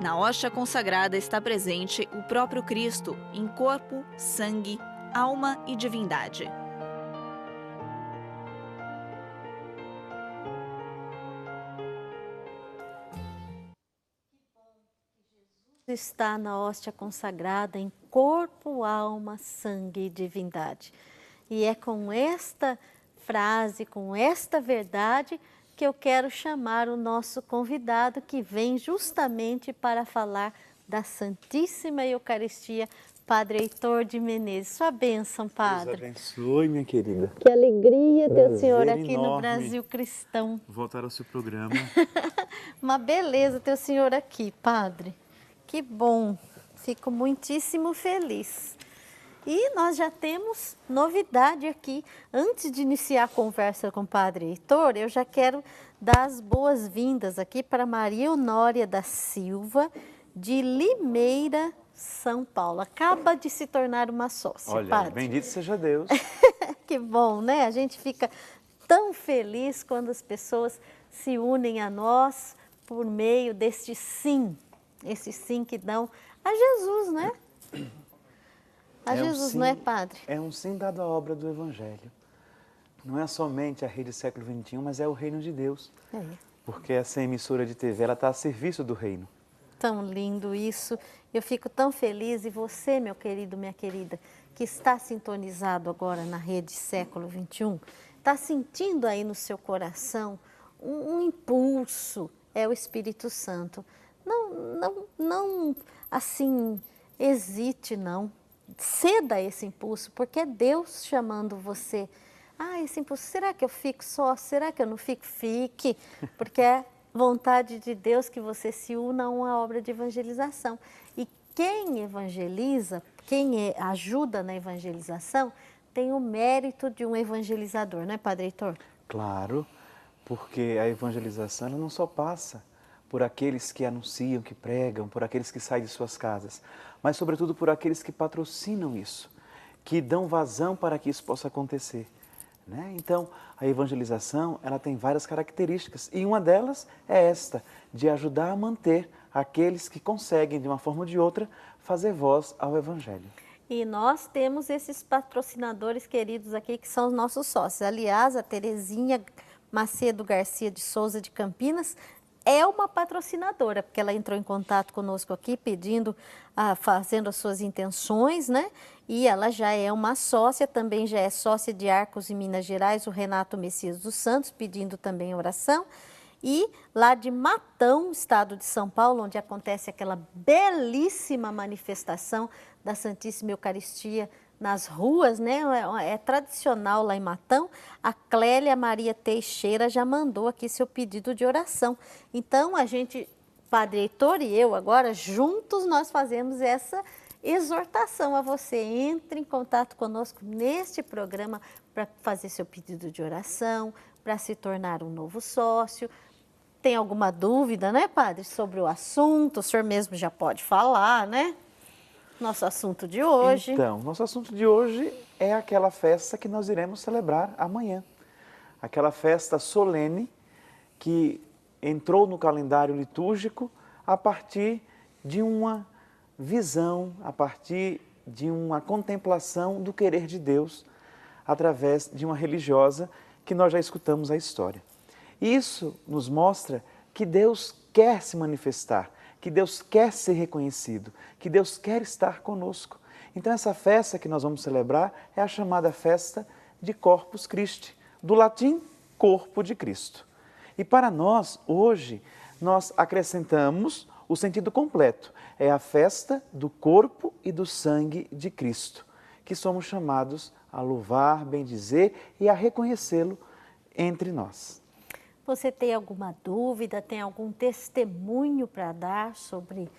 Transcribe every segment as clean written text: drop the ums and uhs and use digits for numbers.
Na hóstia consagrada está presente o próprio Cristo, em corpo, sangue, alma e divindade. Está na hóstia consagrada em corpo, alma, sangue e divindade. E é com esta frase, com esta verdade, que eu quero chamar o nosso convidado, que vem justamente para falar da Santíssima Eucaristia, Padre Heitor de Menezes. Sua bênção, Padre. Deus abençoe, minha querida. Que alegria ter o senhor Prazer aqui enorme. no Brasil Cristão. Voltar ao seu programa. Uma beleza ter o senhor aqui, Padre. Que bom, fico muitíssimo feliz. E nós já temos novidade aqui. Antes de iniciar a conversa com o Padre Heitor, eu já quero dar as boas-vindas aqui para Maria Honória da Silva, de Limeira, São Paulo. Acaba de se tornar uma sócia, Olha, Padre. bendito seja Deus. Que bom, né? A gente fica tão feliz quando as pessoas se unem a nós por meio deste sim. Esse sim que dão a Jesus, né? A Jesus, sim, não é, Padre? É um sim dado à obra do Evangelho. Não é somente a rede século XXI, mas é o reino de Deus. É. Porque essa emissora de TV, ela está a serviço do reino. Tão lindo isso. Eu fico tão feliz. E você, meu querido, minha querida, que está sintonizado agora na rede século XXI, está sentindo aí no seu coração um impulso, é o Espírito Santo. Não, assim, hesite, não. Ceda a esse impulso, porque é Deus chamando você. Ah, esse impulso, será que eu fico só? Será que eu não fico? Fique, porque é vontade de Deus que você se una a uma obra de evangelização. E quem evangeliza, quem ajuda na evangelização, tem o mérito de um evangelizador, não é, Padre Heitor? Claro, porque a evangelização ela não só passa por aqueles que anunciam, que pregam, por aqueles que saem de suas casas, mas sobretudo por aqueles que patrocinam isso, que dão vazão para que isso possa acontecer. Né? Então, a evangelização ela tem várias características e uma delas é esta, de ajudar a manter aqueles que conseguem, de uma forma ou de outra, fazer voz ao Evangelho. E nós temos esses patrocinadores queridos aqui, que são os nossos sócios. Aliás, a Terezinha Macedo Garcia de Souza de Campinas é uma patrocinadora, porque ela entrou em contato conosco aqui pedindo, fazendo as suas intenções, né? E ela já é uma sócia, também já é sócia de Arcos em Minas Gerais, o Renato Messias dos Santos, pedindo também oração. E lá de Matão, estado de São Paulo, onde acontece aquela belíssima manifestação da Santíssima Eucaristia nas ruas, né? É tradicional lá em Matão. A Clélia Maria Teixeira já mandou aqui seu pedido de oração. Então, a gente, Padre Heitor e eu agora, juntos nós fazemos essa exortação a você. Entre em contato conosco neste programa para fazer seu pedido de oração, para se tornar um novo sócio. Tem alguma dúvida, né, Padre, sobre o assunto? O senhor mesmo já pode falar, né? Nosso assunto de hoje. Então, nosso assunto de hoje é aquela festa que nós iremos celebrar amanhã. Aquela festa solene que entrou no calendário litúrgico a partir de uma visão, a partir de uma contemplação do querer de Deus, através de uma religiosa que nós já escutamos a história. Isso nos mostra que Deus quer se manifestar, que Deus quer ser reconhecido, que Deus quer estar conosco. Então essa festa que nós vamos celebrar é a chamada festa de Corpus Christi, do latim corpo de Cristo. E para nós, hoje, nós acrescentamos o sentido completo. É a festa do corpo e do sangue de Cristo, que somos chamados a louvar, bendizer e a reconhecê-lo entre nós. Você tem alguma dúvida, tem algum testemunho para dar sobre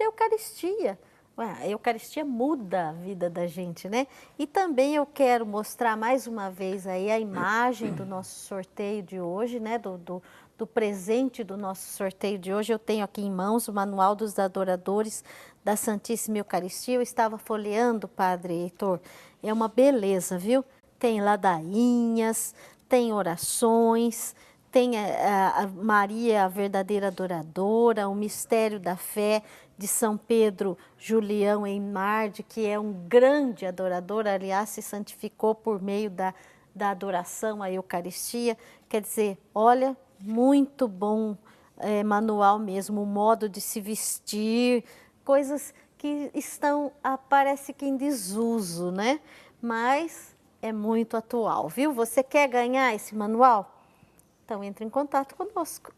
a Eucaristia? A Eucaristia muda a vida da gente, né? E também eu quero mostrar mais uma vez aí a imagem do nosso sorteio de hoje, né? Do presente do nosso sorteio de hoje. Eu tenho aqui em mãos o Manual dos Adoradores da Santíssima Eucaristia. Eu estava folheando, Padre Heitor. É uma beleza, viu? Tem ladainhas, tem orações, tem a Maria, a verdadeira adoradora, o mistério da fé de São Pedro Julião Eimarde, que é um grande adorador, aliás, se santificou por meio da adoração à Eucaristia. Quer dizer, olha, muito bom manual mesmo, o modo de se vestir, coisas que estão, parece que em desuso, né? Mas é muito atual, viu? Você quer ganhar esse manual? Então, entre em contato conosco.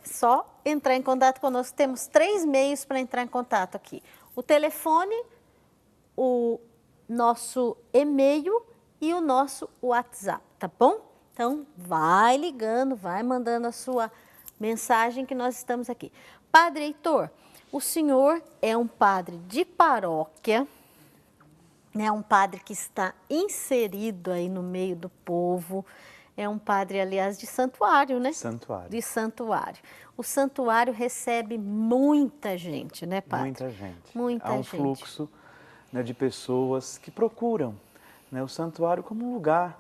Só entrar em contato conosco. Temos 3 meios para entrar em contato aqui. O telefone, o nosso e-mail e o nosso WhatsApp, tá bom? Então, vai ligando, vai mandando a sua mensagem que nós estamos aqui. Padre Heitor, o senhor é um padre de paróquia, né? Um padre que está inserido aí no meio do povo. É um padre, aliás, de santuário, né? Santuário. De santuário. O santuário recebe muita gente, né, padre? Muita gente. Muita Há um gente. fluxo, né, de pessoas que procuram, né, o santuário como um lugar,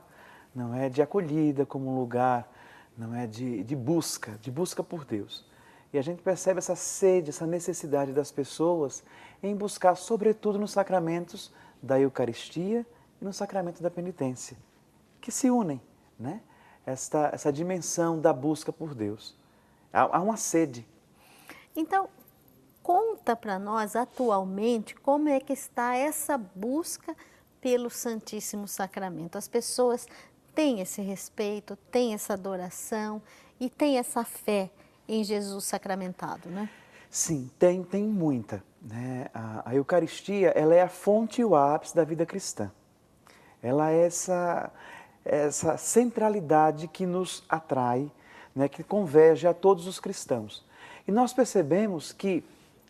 não é de acolhida, como um lugar, não é de busca por Deus. E a gente percebe essa sede, essa necessidade das pessoas em buscar, sobretudo nos sacramentos da Eucaristia e no sacramento da penitência, que se unem, né? Essa dimensão da busca por Deus. Há uma sede. Então, conta para nós atualmente como é que está essa busca pelo Santíssimo Sacramento. As pessoas têm esse respeito, têm essa adoração e têm essa fé em Jesus sacramentado, né? Sim, tem muita, né? A Eucaristia, ela é a fonte e o ápice da vida cristã. Ela é essa centralidade que nos atrai, né, que converge a todos os cristãos. E nós percebemos que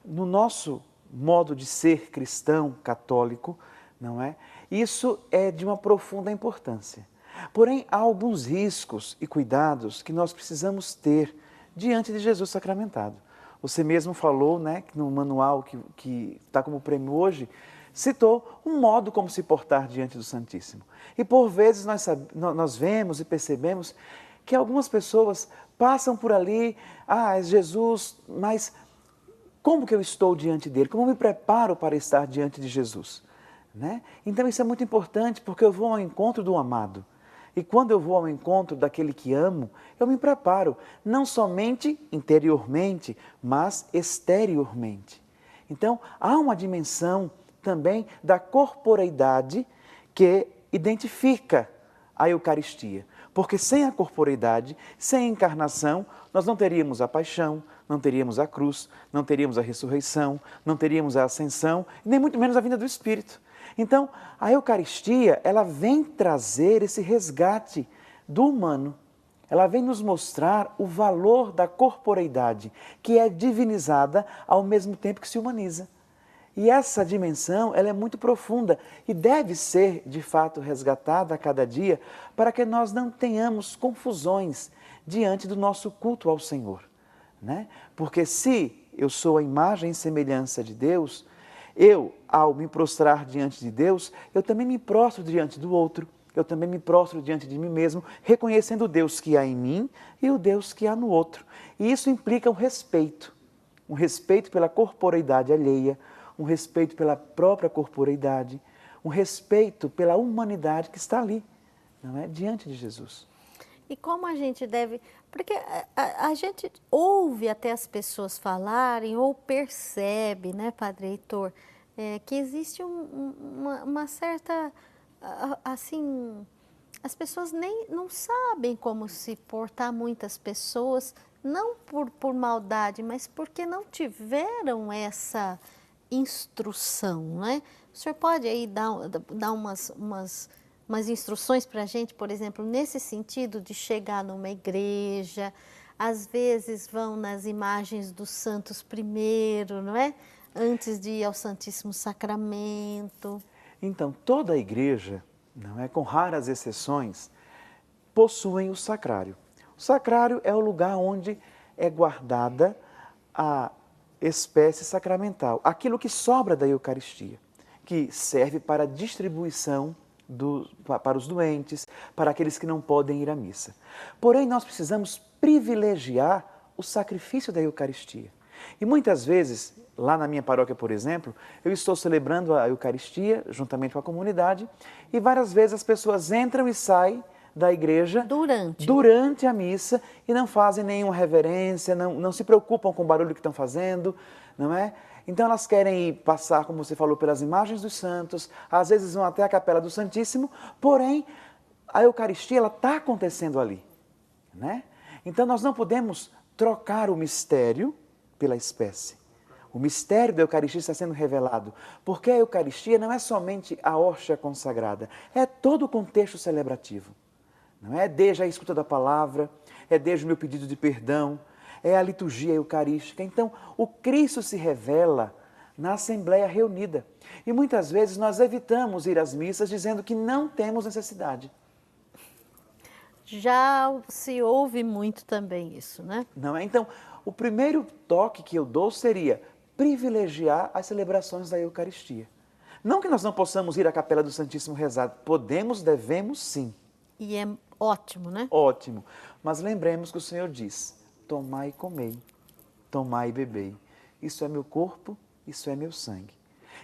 no nosso modo de ser cristão, católico, não é? Isso é de uma profunda importância. Porém, há alguns riscos e cuidados que nós precisamos ter diante de Jesus sacramentado. Você mesmo falou, né, que no manual que está como prêmio hoje, citou um modo como se portar diante do Santíssimo. E por vezes nós vemos e percebemos que algumas pessoas passam por ali, é Jesus, mas como que eu estou diante dele? Como eu me preparo para estar diante de Jesus? Né? Então isso é muito importante porque eu vou ao encontro do amado. E quando eu vou ao encontro daquele que amo, eu me preparo, não somente interiormente, mas exteriormente. Então, há uma dimensão também da corporeidade que identifica a Eucaristia. Porque sem a corporeidade, sem a encarnação, nós não teríamos a paixão, não teríamos a cruz, não teríamos a ressurreição, não teríamos a ascensão, nem muito menos a vinda do Espírito. Então, a Eucaristia, ela vem trazer esse resgate do humano. Ela vem nos mostrar o valor da corporeidade, que é divinizada ao mesmo tempo que se humaniza. E essa dimensão, ela é muito profunda e deve ser, de fato, resgatada a cada dia para que nós não tenhamos confusões diante do nosso culto ao Senhor, né? Porque se eu sou a imagem e semelhança de Deus, eu, ao me prostrar diante de Deus, eu também me prostro diante do outro, eu também me prostro diante de mim mesmo, reconhecendo o Deus que há em mim e o Deus que há no outro. E isso implica um respeito pela corporeidade alheia, um respeito pela própria corporeidade, um respeito pela humanidade que está ali, não é? Diante de Jesus. E como a gente deve... Porque a gente ouve até as pessoas falarem ou percebe, né, Padre Heitor, que existe uma certa, assim, as pessoas nem não sabem como se portar, muitas pessoas, não por maldade, mas porque não tiveram essa instrução, né? O senhor pode aí dar umas instruções para a gente, por exemplo, nesse sentido de chegar numa igreja, às vezes vão nas imagens dos santos primeiro, não é? Antes de ir ao Santíssimo Sacramento. Então, toda a igreja, não é, com raras exceções, possuem o sacrário. O sacrário é o lugar onde é guardada a espécie sacramental, aquilo que sobra da Eucaristia, que serve para a distribuição para os doentes, para aqueles que não podem ir à missa. Porém, nós precisamos privilegiar o sacrifício da Eucaristia. E muitas vezes, lá na minha paróquia, por exemplo, eu estou celebrando a Eucaristia juntamente com a comunidade e várias vezes as pessoas entram e saem da igreja durante a missa e não fazem nenhuma reverência, não se preocupam com o barulho que estão fazendo, não é? Então elas querem ir passar, como você falou, pelas imagens dos santos, às vezes vão até a capela do Santíssimo, porém a Eucaristia ela está acontecendo ali, né? Então nós não podemos trocar o mistério pela espécie. O mistério da Eucaristia está sendo revelado, porque a Eucaristia não é somente a hóstia consagrada, é todo o contexto celebrativo. Não é desde a escuta da palavra, é desde o meu pedido de perdão, é a liturgia eucarística. Então, o Cristo se revela na Assembleia reunida. E muitas vezes nós evitamos ir às missas dizendo que não temos necessidade. Já se ouve muito também isso, né? Não é? Então, o primeiro toque que eu dou seria privilegiar as celebrações da Eucaristia. Não que nós não possamos ir à Capela do Santíssimo rezar, podemos, devemos sim. E é ótimo, né? Ótimo. Mas lembremos que o Senhor diz, tomai e comei, tomai e bebei. Isso é meu corpo, isso é meu sangue.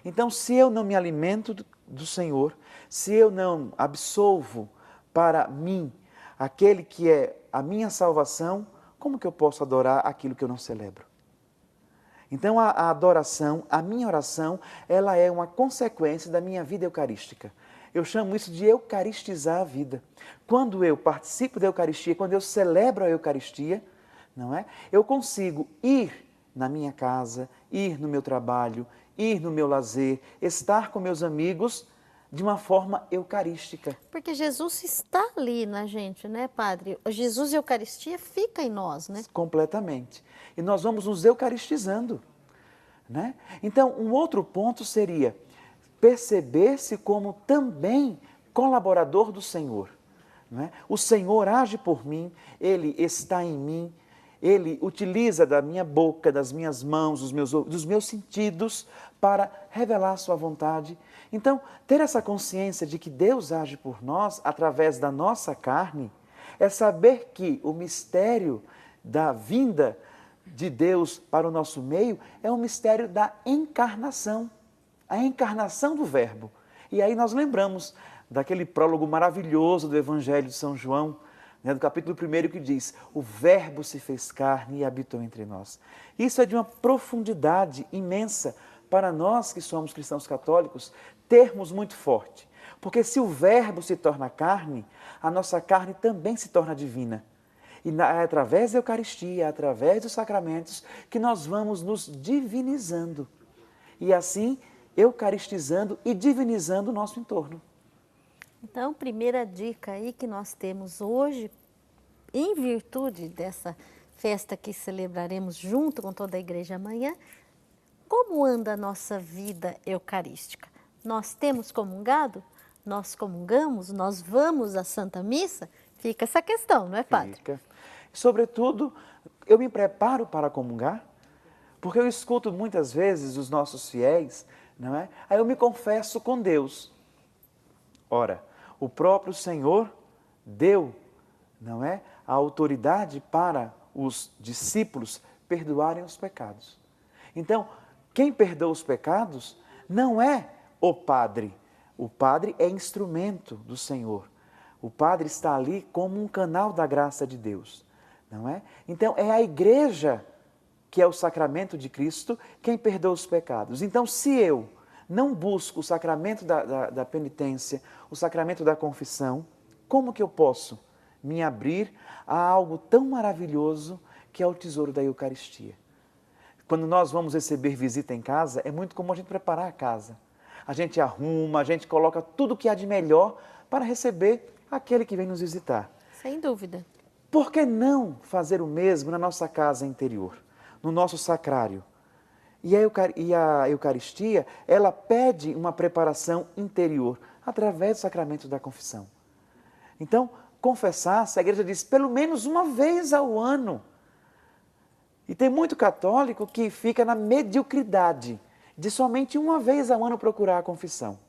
Então, se eu não me alimento do Senhor, se eu não absolvo para mim aquele que é a minha salvação, como que eu posso adorar aquilo que eu não celebro? Então, a adoração, a minha oração, ela é uma consequência da minha vida eucarística. Eu chamo isso de eucaristizar a vida. Quando eu participo da Eucaristia, quando eu celebro a Eucaristia, não é? Eu consigo ir na minha casa, ir no meu trabalho, ir no meu lazer, estar com meus amigos de uma forma eucarística. Porque Jesus está ali na gente, né, Padre? Jesus e a Eucaristia fica em nós, né? Completamente. E nós vamos nos eucaristizando, né? Então, um outro ponto seria perceber-se como também colaborador do Senhor. Não é? O Senhor age por mim, Ele está em mim, Ele utiliza da minha boca, das minhas mãos, dos meus sentidos para revelar a sua vontade. Então, ter essa consciência de que Deus age por nós através da nossa carne é saber que o mistério da vinda de Deus para o nosso meio é um mistério da encarnação. A encarnação do Verbo. E aí nós lembramos daquele prólogo maravilhoso do Evangelho de São João, né, do capítulo 1 que diz, o Verbo se fez carne e habitou entre nós. Isso é de uma profundidade imensa para nós que somos cristãos católicos, termos muito forte. Porque se o Verbo se torna carne, a nossa carne também se torna divina. E é através da Eucaristia, é através dos sacramentos, que nós vamos nos divinizando. E assim eucaristizando e divinizando o nosso entorno. Então, primeira dica aí que nós temos hoje, em virtude dessa festa que celebraremos junto com toda a igreja amanhã, como anda a nossa vida eucarística? Nós temos comungado? Nós comungamos? Nós vamos à Santa Missa? Fica essa questão, não é, Padre? Fica. Sobretudo, eu me preparo para comungar, porque eu escuto muitas vezes os nossos fiéis, não é? Aí eu me confesso com Deus. Ora, o próprio Senhor deu, não é, a autoridade para os discípulos perdoarem os pecados. Então, quem perdoa os pecados não é o padre. O padre é instrumento do Senhor. O padre está ali como um canal da graça de Deus, não é? Então, é a igreja que é o sacramento de Cristo quem perdoa os pecados. Então, se eu não busco o sacramento da penitência, o sacramento da confissão, como que eu posso me abrir a algo tão maravilhoso que é o tesouro da Eucaristia? Quando nós vamos receber visita em casa, é muito comum a gente preparar a casa. A gente arruma, a gente coloca tudo o que há de melhor para receber aquele que vem nos visitar. Sem dúvida. Por que não fazer o mesmo na nossa casa interior, no nosso sacrário? E a Eucaristia, ela pede uma preparação interior, através do sacramento da confissão. Então, confessar-se, a igreja diz, pelo menos uma vez ao ano. E tem muito católico que fica na mediocridade de somente uma vez ao ano procurar a confissão.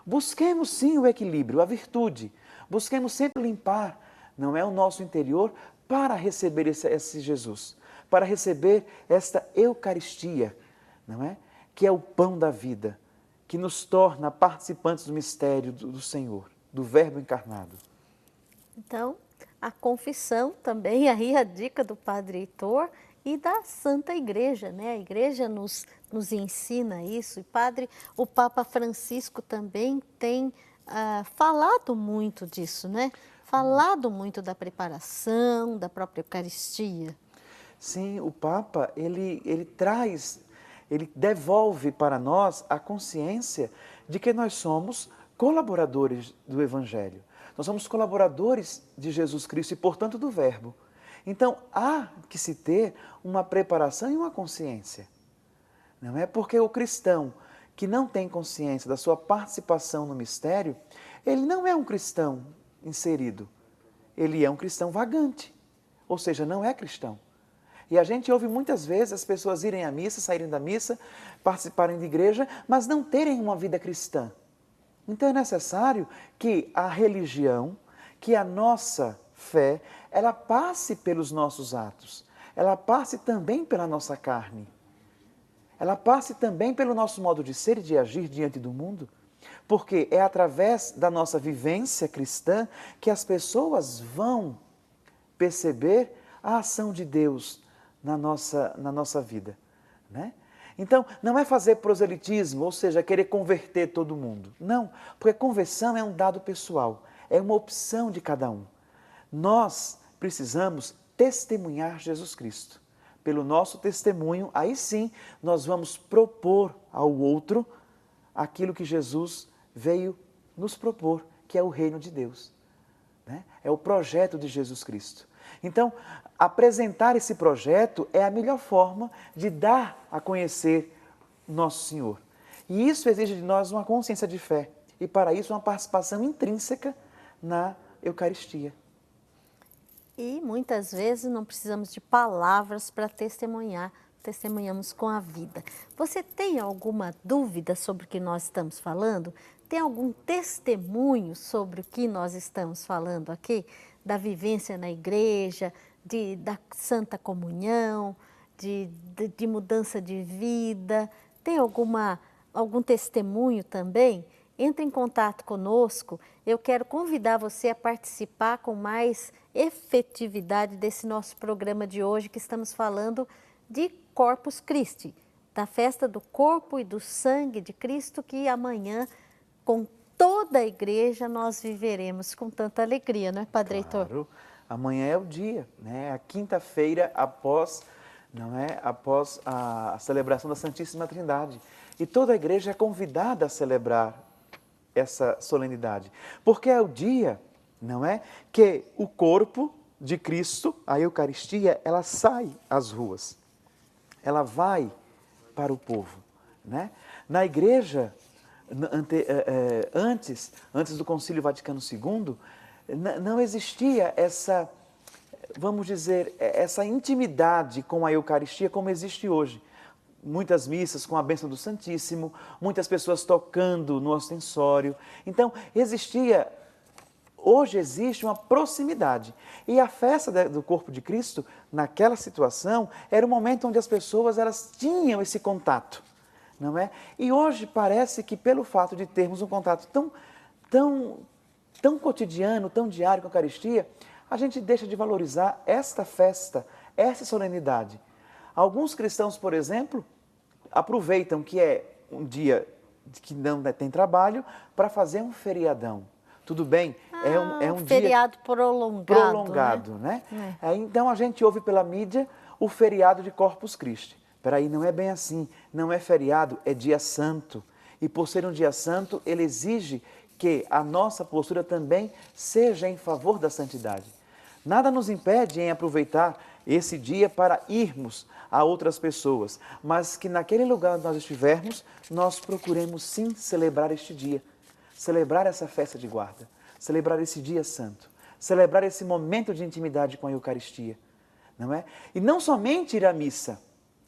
Busquemos sim o equilíbrio, a virtude. Busquemos sempre limpar, não é, o nosso interior para receber esse Jesus, para receber esta Eucaristia, não é? Que é o pão da vida, que nos torna participantes do mistério do Senhor, do Verbo encarnado. Então, a confissão também, aí a dica do Padre Heitor e da Santa Igreja, né? A Igreja nos ensina isso. E o Papa Francisco também tem falado muito disso, né? Falado muito da preparação, da própria Eucaristia. Sim, o Papa, ele devolve para nós a consciência de que nós somos colaboradores do Evangelho. Nós somos colaboradores de Jesus Cristo e, portanto, do Verbo. Então, há que se ter uma preparação e uma consciência. Não é porque o cristão que não tem consciência da sua participação no mistério, ele não é um cristão inserido. Ele é um cristão vagante, ou seja, não é cristão. E a gente ouve muitas vezes as pessoas irem à missa, saírem da missa, participarem de igreja, mas não terem uma vida cristã. Então é necessário que a religião, que a nossa fé, ela passe pelos nossos atos, ela passe também pela nossa carne, ela passe também pelo nosso modo de ser e de agir diante do mundo, porque é através da nossa vivência cristã que as pessoas vão perceber a ação de Deus na nossa vida, né? Então, não é fazer proselitismo, ou seja, querer converter todo mundo. Não, porque conversão é um dado pessoal, é uma opção de cada um. Nós precisamos testemunhar Jesus Cristo. Pelo nosso testemunho, aí sim, nós vamos propor ao outro aquilo que Jesus veio nos propor, que é o reino de Deus, né? É o projeto de Jesus Cristo. Então, apresentar esse projeto é a melhor forma de dar a conhecer Nosso Senhor. E isso exige de nós uma consciência de fé e, para isso, uma participação intrínseca na Eucaristia. E muitas vezes não precisamos de palavras para testemunhar, testemunhamos com a vida. Você tem alguma dúvida sobre o que nós estamos falando? Tem algum testemunho sobre o que nós estamos falando aqui? Da vivência na igreja, da Santa Comunhão, de mudança de vida? Tem algum testemunho também? Entre em contato conosco, eu quero convidar você a participar com mais efetividade desse nosso programa de hoje, que estamos falando de Corpus Christi, da festa do corpo e do sangue de Cristo, que amanhã, com toda a igreja, nós viveremos com tanta alegria, não é, Padre Heitor? Claro, amanhã é o dia, né? A quinta-feira após a celebração da Santíssima Trindade. E toda a igreja é convidada a celebrar essa solenidade, porque é o dia, não é, que o corpo de Cristo, a Eucaristia, ela sai às ruas, ela vai para o povo, né? Na igreja, antes do Concílio Vaticano II, não existia essa, vamos dizer, essa intimidade com a Eucaristia como existe hoje. Muitas missas com a bênção do Santíssimo, muitas pessoas tocando no ostensório. Então, hoje existe uma proximidade. E a festa do corpo de Cristo, naquela situação, era o momento onde as pessoas elas tinham esse contato, não é? E hoje parece que pelo fato de termos um contato tão cotidiano, tão diário com a Eucaristia, a gente deixa de valorizar esta festa, essa solenidade. Alguns cristãos, por exemplo, aproveitam que é um dia que não tem trabalho para fazer um feriadão. Tudo bem, é um feriado dia prolongado, né? Então a gente ouve pela mídia o feriado de Corpus Christi. Peraí, não é bem assim, não é feriado, é dia santo. E por ser um dia santo, ele exige que a nossa postura também seja em favor da santidade. Nada nos impede em aproveitar esse dia para irmos a outras pessoas, mas que naquele lugar onde nós estivermos, nós procuremos sim celebrar este dia, celebrar essa festa de guarda, celebrar esse dia santo, celebrar esse momento de intimidade com a Eucaristia, não é? E não somente ir à missa,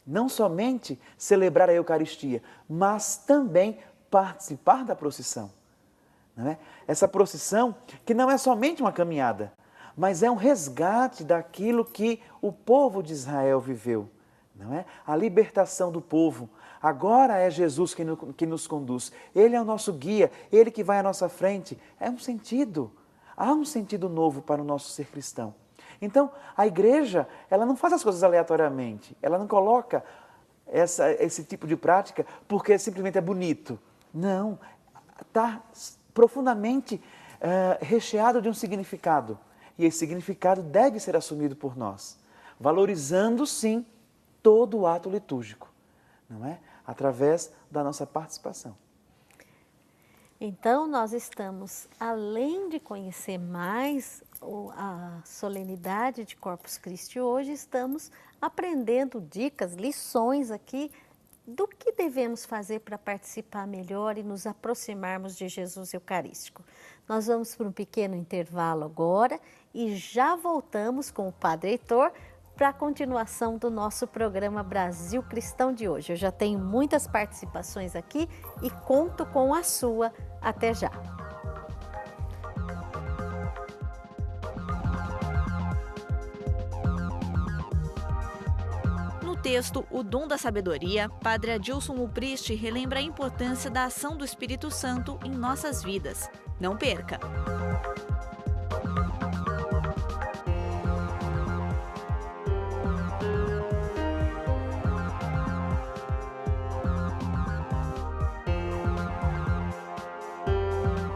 não somente celebrar a Eucaristia, mas também participar da procissão. não é? Essa procissão que não é somente uma caminhada, mas é um resgate daquilo que o povo de Israel viveu, não é? A libertação do povo. Agora é Jesus que nos conduz. Ele é o nosso guia, Ele que vai à nossa frente. É um sentido. Há um sentido novo para o nosso ser cristão. Então, a igreja, ela não faz as coisas aleatoriamente. Ela não coloca esse tipo de prática porque simplesmente é bonito. Não, está profundamente recheado de um significado. E esse significado deve ser assumido por nós, valorizando, sim, todo o ato litúrgico, não é? Através da nossa participação. Então, nós estamos, além de conhecer mais a solenidade de Corpus Christi hoje, estamos aprendendo dicas, lições aqui do que devemos fazer para participar melhor e nos aproximarmos de Jesus Eucarístico. Nós vamos para um pequeno intervalo agora e já voltamos com o Padre Heitor para a continuação do nosso programa Brasil Cristão de hoje. Eu já tenho muitas participações aqui e conto com a sua. Até já! No texto O Dom da Sabedoria, Padre Adilson Upriste relembra a importância da ação do Espírito Santo em nossas vidas. Não perca!